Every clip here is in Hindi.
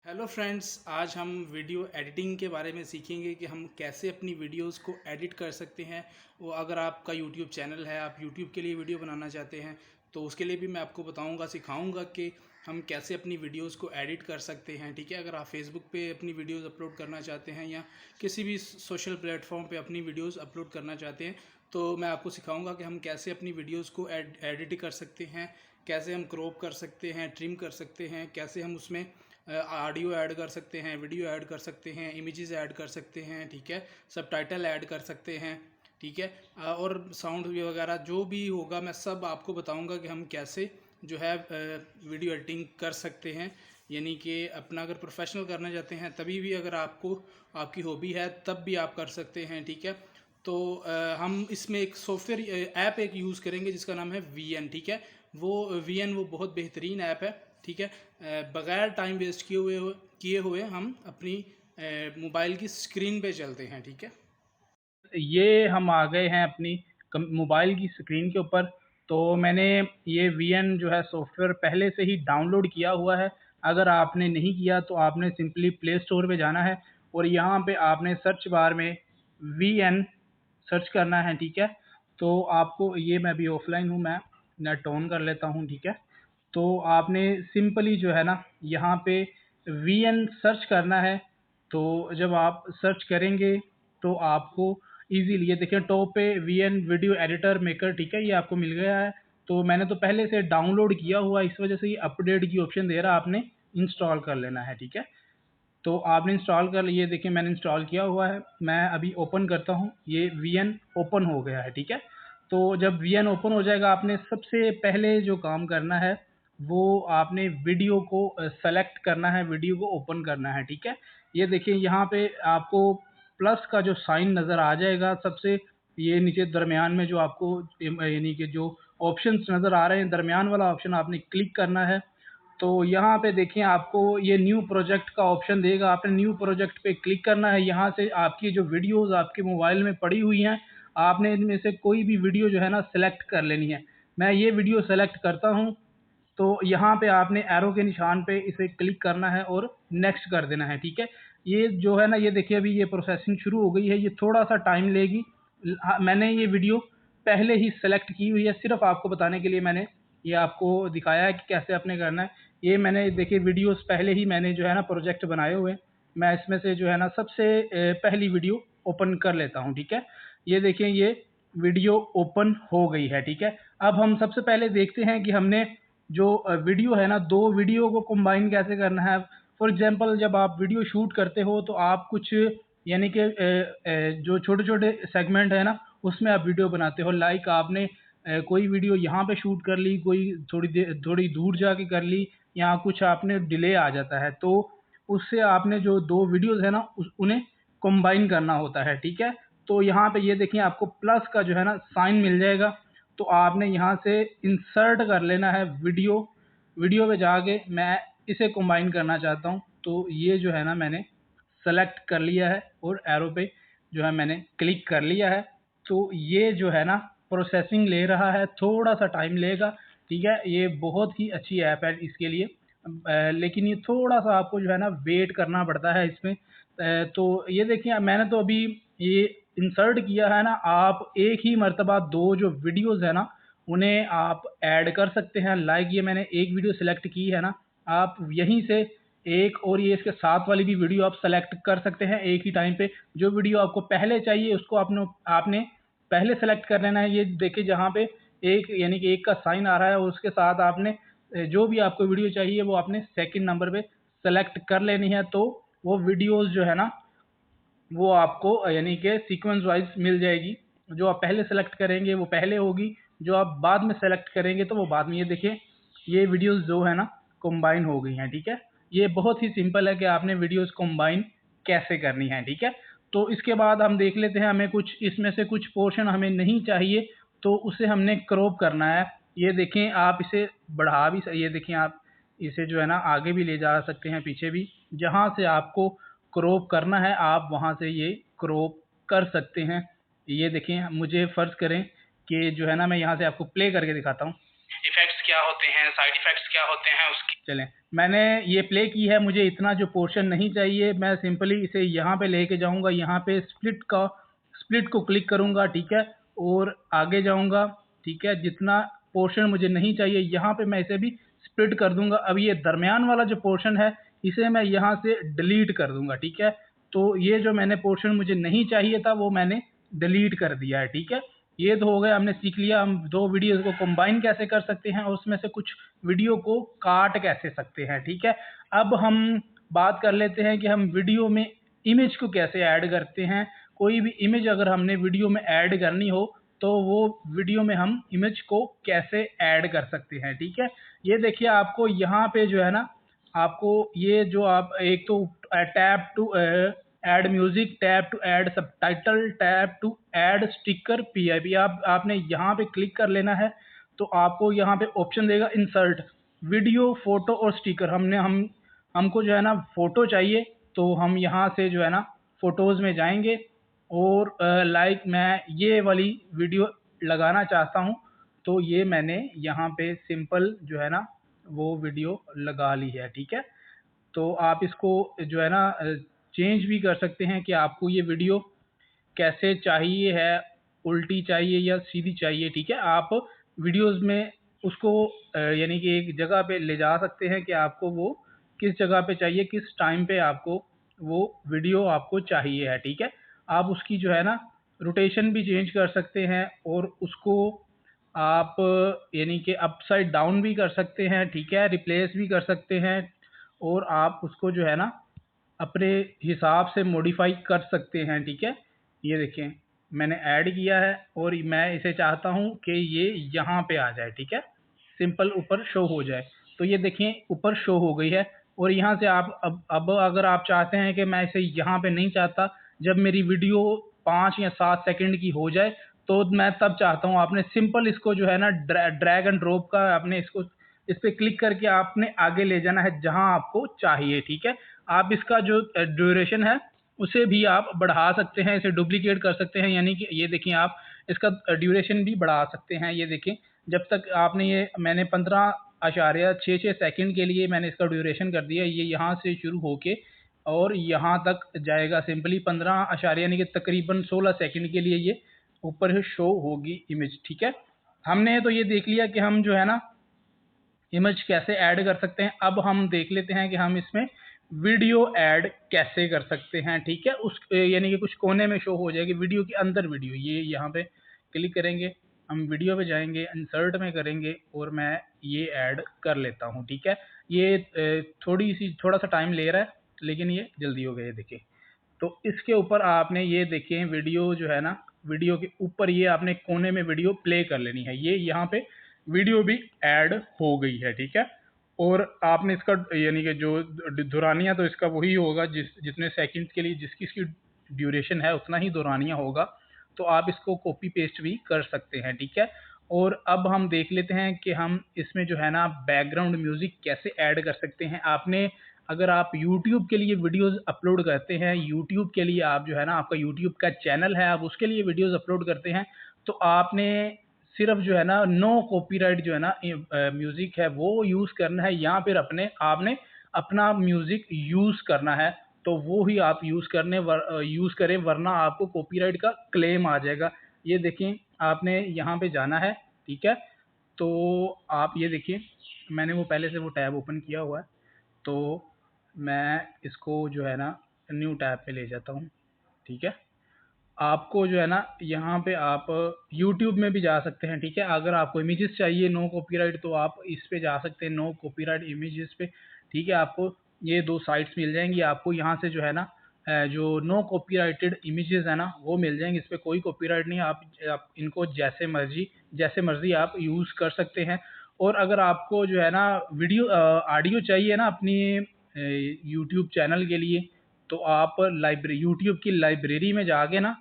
हेलो फ्रेंड्स, आज हम वीडियो एडिटिंग के बारे में सीखेंगे कि हम कैसे अपनी वीडियोस को एडिट कर सकते हैं। वो अगर आपका यूट्यूब चैनल है, आप यूट्यूब के लिए वीडियो बनाना चाहते हैं तो उसके लिए भी मैं आपको बताऊंगा, सिखाऊंगा कि हम कैसे अपनी वीडियोस को एडिट कर सकते हैं। ठीक है, अगर आप फेसबुक पे अपनी वीडियोस अपलोड करना चाहते हैं या किसी भी सोशल प्लेटफॉर्म पे अपनी वीडियोस अपलोड करना चाहते हैं तो मैं आपको सिखाऊंगा कि हम कैसे अपनी वीडियोस को एडिट कर सकते हैं, कैसे हम क्रॉप कर सकते हैं, ट्रिम कर सकते हैं, कैसे हम उसमें ऑडियो ऐड कर सकते हैं, वीडियो ऐड कर सकते हैं, इमेजेस ऐड कर सकते हैं। ठीक है, सबटाइटल ऐड कर सकते हैं। ठीक है, और साउंड वगैरह जो भी होगा मैं सब आपको बताऊंगा कि हम कैसे जो है वीडियो एडिटिंग कर सकते हैं। यानी कि अपना अगर प्रोफेशनल करना चाहते हैं तभी भी, अगर आपको आपकी हॉबी है तब भी आप कर सकते हैं। ठीक है, तो हम इसमें एक सॉफ्टवेयर ऐप एक यूज़ करेंगे जिसका नाम है वीएन। ठीक है, वो वीएन वो बहुत बेहतरीन ऐप है। ठीक है, बगैर टाइम वेस्ट किए हुए हम अपनी मोबाइल की स्क्रीन पे चलते हैं। ठीक है, ये हम आ गए हैं अपनी मोबाइल की स्क्रीन के ऊपर। तो मैंने ये वीएन जो है सॉफ्टवेयर पहले से ही डाउनलोड किया हुआ है। अगर आपने नहीं किया तो आपने सिंपली प्ले स्टोर पे जाना है और यहाँ पे आपने सर्च बार में वीएन सर्च करना है। ठीक है, तो आपको ये, मैं भी ऑफलाइन हूँ, मैं नेट ऑन कर लेता हूँ। ठीक है, तो आपने सिंपली जो है ना यहाँ पे वीएन सर्च करना है। तो जब आप सर्च करेंगे तो आपको इजीली ये देखिए टॉप पे वीएन वीडियो एडिटर मेकर, ठीक है, ये आपको मिल गया है। तो मैंने तो पहले से डाउनलोड किया हुआ, इस वजह से ये अपडेट की ऑप्शन दे रहा है, आपने इंस्टॉल कर लेना है। ठीक है, तो आपने इंस्टॉल कर लिया, देखिए मैंने इंस्टॉल किया हुआ है। मैं अभी ओपन करता हूँ, ये वीएन ओपन हो गया है। ठीक है, तो जब वीएन ओपन हो जाएगा आपने सबसे पहले जो काम करना है वो आपने वीडियो को सेलेक्ट करना है, वीडियो को ओपन करना है। ठीक है, ये देखिए यहाँ पे आपको प्लस का जो साइन नज़र आ जाएगा सबसे, ये नीचे दरमियान में जो आपको यानी कि जो ऑप्शंस नज़र आ रहे हैं, दरमियान वाला ऑप्शन आपने क्लिक करना है। तो यहाँ पे देखिए आपको ये न्यू प्रोजेक्ट का ऑप्शन देगा, आपने न्यू प्रोजेक्ट पे क्लिक करना है। यहाँ से आपकी जो वीडियोस आपके मोबाइल में पड़ी हुई हैं, आपने इनमें से कोई भी वीडियो जो है ना सेलेक्ट कर लेनी है। मैं ये वीडियो सेलेक्ट करता हूँ, तो यहाँ पे आपने एरो के निशान पे इसे क्लिक करना है और नेक्स्ट कर देना है। ठीक है, ये जो है ना, ये देखिए अभी ये प्रोसेसिंग शुरू हो गई है, ये थोड़ा सा टाइम लेगी। मैंने ये वीडियो पहले ही सेलेक्ट की हुई है, सिर्फ आपको बताने के लिए मैंने ये आपको दिखाया है कि कैसे आपने करना है। ये मैंने देखिए वीडियोस पहले ही मैंने जो है ना प्रोजेक्ट बनाए हुए हैं। मैं इसमें से जो है ना सबसे पहली वीडियो ओपन कर लेता हूँ। ठीक है, ये देखिए ये वीडियो ओपन हो गई है। ठीक है, अब हम सबसे पहले देखते हैं कि हमने जो वीडियो है ना, दो वीडियो को कंबाइन कैसे करना है। फॉर एग्जांपल जब आप वीडियो शूट करते हो तो आप कुछ यानी कि जो छोटे छोटे सेगमेंट है ना उसमें आप वीडियो बनाते हो। लाइक आपने कोई वीडियो यहाँ पे शूट कर ली, कोई थोड़ी दूर जाके कर ली, यहाँ कुछ आपने डिले आ जाता है, तो उससे आपने जो दो वीडियोस है ना उन्हें कंबाइन करना होता है। ठीक है, तो यहाँ पे ये देखिए आपको प्लस का जो है ना साइन मिल जाएगा। तो आपने यहाँ से इंसर्ट कर लेना है वीडियो। वीडियो पे जाके मैं इसे कंबाइन करना चाहता हूँ, तो ये जो है ना मैंने सेलेक्ट कर लिया है और एरो पे जो है मैंने क्लिक कर लिया है। तो ये जो है ना प्रोसेसिंग ले रहा है, थोड़ा सा टाइम लेगा। ठीक है, ये बहुत ही अच्छी ऐप है इसके लिए, लेकिन ये थोड़ा सा आपको जो है ना वेट करना पड़ता है इसमें। तो ये देखिए मैंने तो अभी ये इंसर्ट किया है ना, आप एक ही मर्तबा दो जो वीडियोस है ना उन्हें आप ऐड कर सकते हैं। लाइक ये मैंने एक वीडियो सेलेक्ट की है ना, आप यहीं से एक और ये इसके साथ वाली भी वीडियो आप सेलेक्ट कर सकते हैं एक ही टाइम पे। जो वीडियो आपको पहले चाहिए उसको आपने आपने पहले सेलेक्ट कर लेना है। ये देखिए जहाँ पे एक यानी कि एक का साइन आ रहा है और उसके साथ आपने जो भी आपको वीडियो चाहिए वो आपने सेकंड नंबर पे सेलेक्ट कर लेनी है। तो वो वीडियोस जो है ना वो आपको यानी कि सीक्वेंस वाइज मिल जाएगी। जो आप पहले सेलेक्ट करेंगे वो पहले होगी, जो आप बाद में सेलेक्ट करेंगे तो वो बाद में। ये देखिए ये वीडियोस जो है ना कंबाइन हो गई हैं। ठीक है, ये बहुत ही सिंपल है कि आपने वीडियोस कंबाइन कैसे करनी है। ठीक है, तो इसके बाद हम देख लेते हैं, हमें कुछ इसमें से कुछ पोर्शन हमें नहीं चाहिए तो उसे हमने क्रॉप करना है। ये देखें आप इसे बढ़ा भी, ये देखें आप इसे जो है ना आगे भी ले जा सकते हैं, पीछे भी, जहाँ से आपको क्रॉप करना है आप वहाँ से ये क्रॉप कर सकते हैं। ये देखें, मुझे फ़र्ज़ करें कि जो है ना मैं यहाँ से आपको प्ले करके दिखाता हूँ। इफ़ेक्ट्स क्या होते हैं, साइड इफ़ेक्ट्स क्या होते हैं उसकी, चलें मैंने ये प्ले की है, मुझे इतना जो पोर्शन नहीं चाहिए, मैं सिंपली इसे यहाँ पे लेके जाऊँगा, यहाँ पे स्प्लिट को क्लिक करूँगा, ठीक है? और आगे जाऊँगा, ठीक है? जितना पोर्शन मुझे नहीं चाहिए, यहाँ पे मैं इसे भी स्प्लिट कर दूँगा। अब ये दरमियान वाला जो पोर्शन है, इसे मैं यहाँ से डिलीट कर दूँगा, ठीक है? तो ये जो मैंने पोर्शन मुझे नहीं चाहिए था, वो मैंने डिलीट कर दिया है, ठीक है? ये तो हो गया, हमने सीख लिया हम 2 वीडियोज़ को कंबाइन कैसे कर सकते हैं और उसमें से कुछ वीडियो को काट कैसे सकते हैं, ठीक है? अब हम बात कर लेते हैं कि हम वीडियो में इमेज को कैसे ऐड करते हैं। कोई भी इमेज अगर हमने वीडियो में ऐड करनी हो, तो वो वीडियो में हम इमेज को कैसे ऐड कर सकते हैं, ठीक है? ये देखिए आपको यहाँ पे जो है ना, आपको ये जो आप एक तो tab to add music, tab to add subtitle, tab to add sticker PIB, आपने यहाँ पे क्लिक कर लेना है। तो आपको यहाँ पे ऑप्शन देगा इंसर्ट वीडियो, फोटो और स्टिकर। हमको जो है ना फोटो चाहिए, तो हम यहाँ से जो है ना फोटोज़ में जाएंगे और लाइक मैं ये वाली वीडियो लगाना चाहता हूँ, तो ये मैंने यहाँ पे सिंपल जो है ना वो वीडियो लगा ली है, ठीक है? तो आप इसको जो है ना चेंज भी कर सकते हैं कि आपको ये वीडियो कैसे चाहिए है, उल्टी चाहिए या सीधी चाहिए, ठीक है? आप वीडियोज़ में उसको यानी कि एक जगह पे ले जा सकते हैं कि आपको वो किस जगह पे चाहिए, किस टाइम पे आपको वो वीडियो आपको चाहिए है, ठीक है? आप उसकी जो है ना रोटेशन भी चेंज कर सकते हैं और उसको आप यानी कि अपसाइड डाउन भी कर सकते हैं, ठीक है? रिप्लेस भी कर सकते हैं और आप उसको जो है ना अपने हिसाब से मॉडिफाई कर सकते हैं, ठीक है? ये देखें, मैंने ऐड किया है और मैं इसे चाहता हूँ कि ये यहाँ पे आ जाए, ठीक है? सिंपल ऊपर शो हो जाए। तो ये देखें ऊपर शो हो गई है और यहाँ से आप अब अगर आप चाहते हैं कि मैं इसे यहाँ पे नहीं चाहता, जब मेरी वीडियो 5 या 7 सेकंड की हो जाए, तो मैं तब चाहता हूँ, आपने सिंपल इसको जो है ना ड्रैग एंड ड्रॉप का आपने इसको इस पे क्लिक करके आपने आगे ले जाना है जहाँ आपको चाहिए, ठीक है? आप इसका जो ड्यूरेशन है, उसे भी आप बढ़ा सकते हैं, इसे डुप्लीकेट कर सकते हैं, यानी कि ये देखिए आप इसका ड्यूरेशन भी बढ़ा सकते हैं। ये देखें, जब तक आपने ये मैंने 15.66 सेकंड के लिए मैंने इसका ड्यूरेशन कर दिया, ये यहाँ से शुरू होके और यहाँ तक जाएगा सिंपली 15 अशारिया यानी कि तकरीबन 16 सेकंड के लिए ये ऊपर से शो होगी इमेज, ठीक है? हमने तो ये देख लिया कि हम जो है ना इमेज कैसे ऐड कर सकते हैं। अब हम देख लेते हैं कि हम इसमें वीडियो ऐड कैसे कर सकते हैं, ठीक है? उस यानी कि कुछ कोने में शो हो जाएगी वीडियो के अंदर वीडियो, ये यहाँ पे क्लिक करेंगे, हम वीडियो पे जाएंगे, इंसर्ट में करेंगे और मैं ये ऐड कर लेता हूँ, ठीक है? ये थोड़ा सा टाइम ले रहा है, लेकिन ये जल्दी हो गया, ये देखिए। तो इसके ऊपर आपने ये देखें वीडियो जो है ना, वीडियो के ऊपर ये आपने कोने में वीडियो प्ले कर लेनी है, ये यहाँ पे वीडियो भी ऐड हो गई है, ठीक है? और आपने इसका यानी कि जो दुरानिया तो इसका वही होगा जितने सेकंड्स के लिए जिसकी इसकी ड्यूरेशन है उतना ही दुरानिया होगा। तो आप इसको कॉपी पेस्ट भी कर सकते हैं, ठीक है? और अब हम देख लेते हैं कि हम इसमें जो है ना बैकग्राउंड म्यूजिक कैसे ऐड कर सकते हैं। आपने अगर आप यूट्यूब के लिए वीडियोस अपलोड करते हैं, यूट्यूब के लिए आप जो है ना आपका यूट्यूब का चैनल है, आप उसके लिए वीडियोस अपलोड करते हैं, तो आपने सिर्फ जो है ना नो कॉपीराइट जो है ना म्यूजिक है वो यूज़ करना है, या फिर अपने आपने अपना म्यूजिक यूज़ करना है, तो वो ही आप यूज़ करें, वरना आपको कॉपीराइट का क्लेम आ जाएगा। ये देखें, आपने यहाँ पे जाना है, ठीक है? तो आप ये देखिए, मैंने वो पहले से वो टैब ओपन किया हुआ है, तो मैं इसको जो है ना न्यू टैब पे ले जाता हूँ, ठीक है? आपको जो है ना यहाँ पे आप यूट्यूब में भी जा सकते हैं, ठीक है? अगर आपको इमेजेस चाहिए नो कॉपीराइट, तो आप इस पे जा सकते हैं, नो कॉपीराइट इमेजेस पे, ठीक है? आपको ये 2 साइट्स मिल जाएँगी, आपको यहाँ से जो है ना जो नो कॉपीराइटेड इमेजेस है ना वो मिल जाएँगे, इस पे कोई कॉपीराइट नहीं है, आप इनको जैसे मर्ज़ी आप यूज़ कर सकते हैं। और अगर आपको जो है ना ऑडियो चाहिए ना अपनी यूट्यूब चैनल के लिए, तो आप यूट्यूब की लाइब्रेरी में जाके ना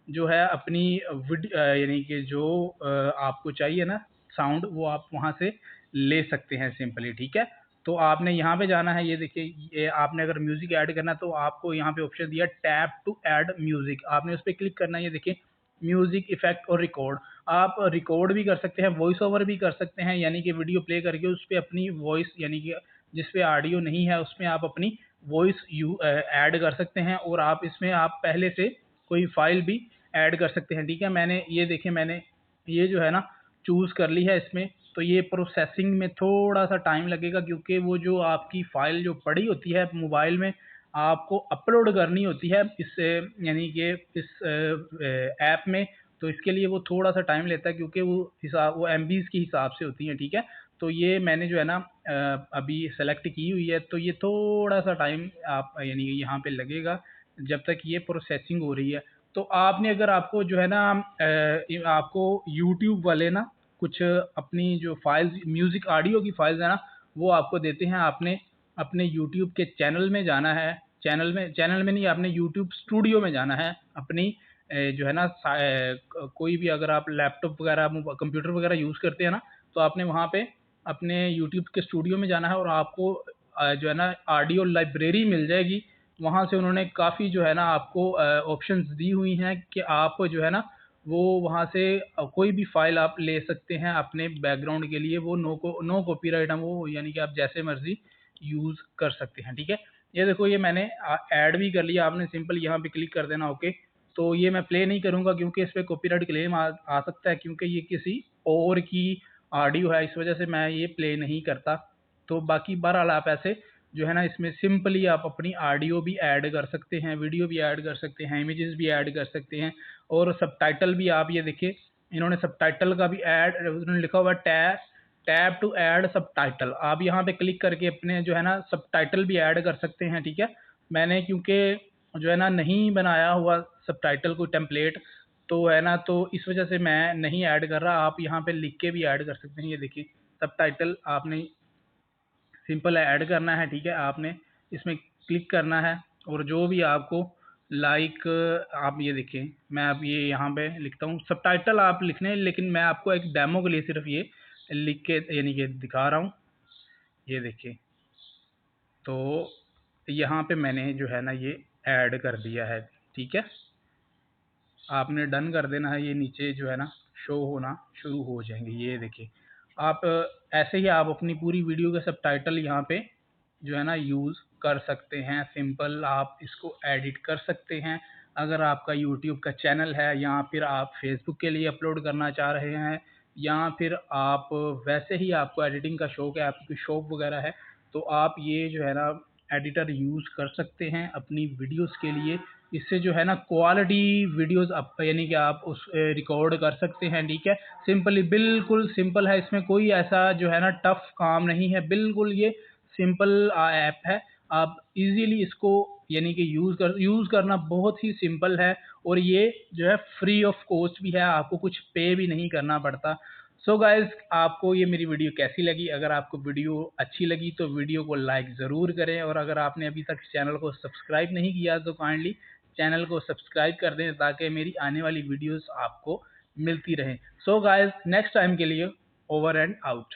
जो है अपनी यानी कि जो आपको चाहिए ना साउंड, वो आप वहाँ से ले सकते हैं सिंपली, ठीक है? तो आपने यहाँ पे जाना है, ये देखिए, ये आपने अगर म्यूज़िक ऐड करना है तो आपको यहाँ पे ऑप्शन दिया टैप टू ऐड म्यूज़िक, आपने उस पे क्लिक करना है, ये देखिए म्यूज़िक इफ़ेक्ट और रिकॉर्ड। आप रिकॉर्ड भी कर सकते हैं, वॉइस ओवर भी कर सकते हैं, यानी कि वीडियो प्ले करके उस पे अपनी वॉइस यानी कि जिस पे ऑडियो नहीं है उसमें आप अपनी वॉइस ऐड कर सकते हैं, और आप इसमें आप पहले से कोई फाइल भी ऐड कर सकते हैं। ठीक है, मैंने ये देखिए, मैंने ये जो है ना चूज़ कर ली है इसमें। तो ये प्रोसेसिंग में थोड़ा सा टाइम लगेगा, क्योंकि वो जो आपकी फ़ाइल जो पड़ी होती है मोबाइल में, आपको अपलोड करनी होती है इस यानी कि इस ऐप में। तो इसके लिए वो थोड़ा सा टाइम लेता है, क्योंकि वो एमबीज़ के हिसाब से होती हैं। ठीक है, तो ये मैंने जो है ना अभी सेलेक्ट की हुई है, तो ये थोड़ा सा टाइम आप यानी कि यहाँ पे लगेगा जब तक ये प्रोसेसिंग हो रही है। तो आपने अगर आपको जो है ना आपको यूट्यूब वाले ना कुछ अपनी जो फाइल्स म्यूज़िक ऑडियो की फाइल्स है ना, वो आपको देते हैं। आपने अपने यूट्यूब के चैनल में जाना है, चैनल में नहीं, आपने यूट्यूब स्टूडियो में जाना है अपनी जो है ना कोई भी अगर आप लैपटॉप वगैरह कंप्यूटर वगैरह यूज़ करते हैं ना, तो आपने वहाँ पे अपने यूट्यूब के स्टूडियो में जाना है, और आपको जो है ना ऑडियो लाइब्रेरी मिल जाएगी। वहाँ से उन्होंने काफ़ी जो है ना आपको ऑप्शंस दी हुई हैं कि आप जो है ना वो वहाँ से कोई भी फ़ाइल आप ले सकते हैं अपने बैकग्राउंड के लिए। वो नो कॉपीराइट है वो, यानी कि आप जैसे मर्ज़ी यूज़ कर सकते हैं। ठीक है, ये देखो, ये मैंने ऐड भी कर लिया। आपने सिंपल यहाँ पे क्लिक कर देना, ओके। तो ये मैं प्ले नहीं करूँगा क्योंकि इस पे कॉपीराइट क्लेम आ सकता है, क्योंकि ये किसी और की ऑडियो है, इस वजह से मैं ये प्ले नहीं करता। तो बाकी बहरहाल आप ऐसे जो है ना इसमें सिंपली आप अपनी ऑडियो भी ऐड कर सकते हैं, वीडियो भी ऐड कर सकते हैं, इमेजेस भी ऐड कर सकते हैं, और सबटाइटल भी। आप ये देखिए, इन्होंने सबटाइटल का भी ऐड, उन्होंने लिखा हुआ है टैब टू ऐड सबटाइटल। आप यहाँ पे क्लिक करके अपने जो है ना सबटाइटल भी ऐड कर सकते हैं। ठीक है, मैंने क्योंकि जो है ना नहीं बनाया हुआ सबटाइटल को टेम्पलेट, तो है ना, तो इस वजह से मैं नहीं ऐड कर रहा। आप यहाँ पे लिख के भी ऐड कर सकते हैं। ये देखिए, सबटाइटल आपने सिंपल ऐड करना है। ठीक है, आपने इसमें क्लिक करना है, और जो भी आपको लाइक आप ये देखिए, मैं अब ये यहाँ पे लिखता हूँ सबटाइटल आप लिखने, लेकिन मैं आपको एक डेमो के लिए सिर्फ ये लिख के यानी कि दिखा रहा हूँ। ये देखिए, तो यहाँ पे मैंने जो है ना ये ऐड कर दिया है। ठीक है, आपने डन कर देना है। ये नीचे जो है ना शो होना शुरू हो जाएंगे। ये देखिए, आप ऐसे ही आप अपनी पूरी वीडियो के सबटाइटल यहाँ पे जो है ना यूज़ कर सकते हैं। सिंपल आप इसको एडिट कर सकते हैं। अगर आपका यूट्यूब का चैनल है, या फिर आप फेसबुक के लिए अपलोड करना चाह रहे हैं, या फिर आप वैसे ही आपको एडिटिंग का शौक है, आपकी शॉप वगैरह है, तो आप ये जो है ना एडिटर यूज़ कर सकते हैं अपनी वीडियोस के लिए। इससे जो है ना क्वालिटी वीडियोस आप यानी कि आप उस रिकॉर्ड कर सकते हैं। ठीक है, सिंपली बिल्कुल सिंपल है, इसमें कोई ऐसा जो है ना टफ काम नहीं है। बिल्कुल ये सिंपल ऐप है। आप इजीली इसको यानी कि यूज़ करना बहुत ही सिंपल है, और ये जो है फ्री ऑफ कॉस्ट भी है, आपको कुछ पे भी नहीं करना पड़ता। सो गाइस, आपको ये मेरी वीडियो कैसी लगी? अगर आपको वीडियो अच्छी लगी तो वीडियो को लाइक ज़रूर करें, और अगर आपने अभी तक चैनल को सब्सक्राइब नहीं किया तो काइंडली चैनल को सब्सक्राइब कर दें, ताकि मेरी आने वाली वीडियोस आपको मिलती रहें। सो गाइस, नेक्स्ट टाइम के लिए ओवर एंड आउट।